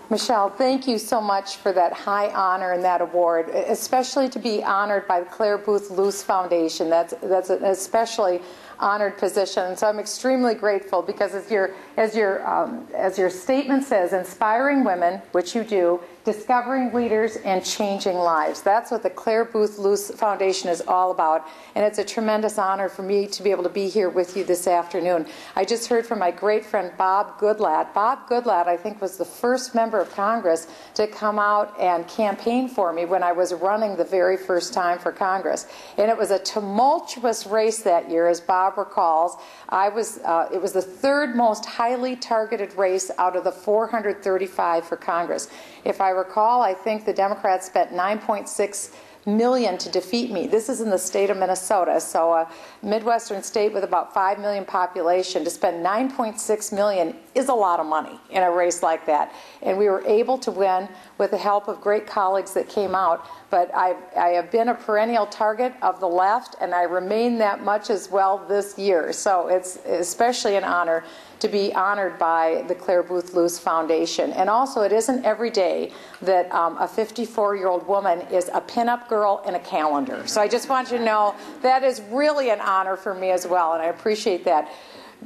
Michele, thank you so much for that high honor and that award, especially to be honored by the Clare Boothe Luce Foundation. That's an especially honored position. So I'm extremely grateful because as your statement says, inspiring women, which you do, discovering leaders and changing lives. That's what the Clare Boothe Luce Foundation is all about, and it's a tremendous honor for me to be able to be here with you this afternoon. I just heard from my great friend Bob Goodlatte. Bob Goodlatte, I think, was the first member of Congress to come out and campaign for me when I was running the very first time for Congress. And it was a tumultuous race that year, as Bob recalls. It was the third most highly targeted race out of the 435 for Congress. If I recall, I think the Democrats spent $9.6 million to defeat me. This is in the state of Minnesota, so a Midwestern state with about 5 million population. To spend $9.6 million is a lot of money in a race like that. And we were able to win with the help of great colleagues that came out. But I have been a perennial target of the left, and I remain that much as well this year. So it's especially an honor to be honored by the Clare Boothe Luce Foundation. And also, it isn't every day that a 54-year-old woman is a pinup girl in a calendar. So I just want you to know that is really an honor for me as well, and I appreciate that.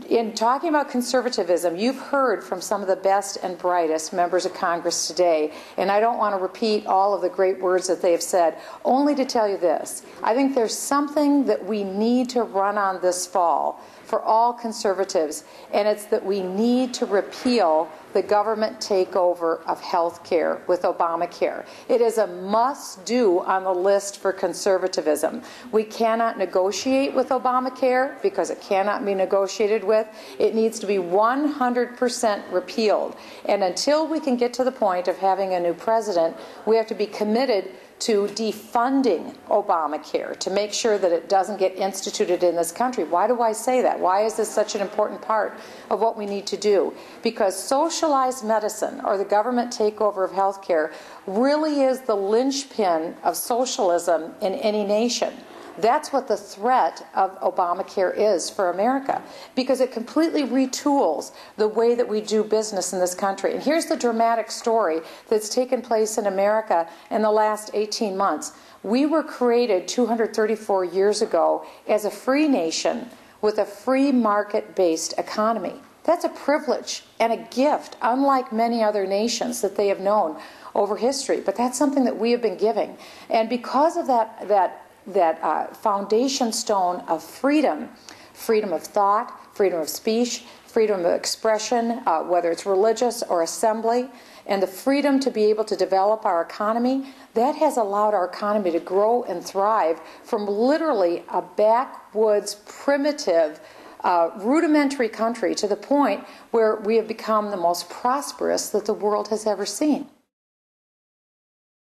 In talking about conservatism, you've heard from some of the best and brightest members of Congress today, and I don't want to repeat all of the great words that they have said, only to tell you this. I think there's something that we need to run on this fall for all conservatives, and it's that we need to repeal the government takeover of health care with Obamacare. It is a must-do on the list for conservatism. We cannot negotiate with Obamacare because it cannot be negotiated with. It needs to be 100% repealed. And until we can get to the point of having a new president, we have to be committed to defunding Obamacare, to make sure that it doesn't get instituted in this country. Why do I say that? Why is this such an important part of what we need to do? Because socialized medicine, or the government takeover of health care, really is the linchpin of socialism in any nation. That's what the threat of Obamacare is for America, because it completely retools the way that we do business in this country. And here's the dramatic story that's taken place in America in the last 18 months. We were created 234 years ago as a free nation with a free market-based economy. That's a privilege and a gift, unlike many other nations that they have known over history. But that's something that we have been giving. And because of that foundation stone of freedom, freedom of thought, freedom of speech, freedom of expression, whether it's religious or assembly, and the freedom to be able to develop our economy, that has allowed our economy to grow and thrive from literally a backwoods, primitive, rudimentary country to the point where we have become the most prosperous that the world has ever seen.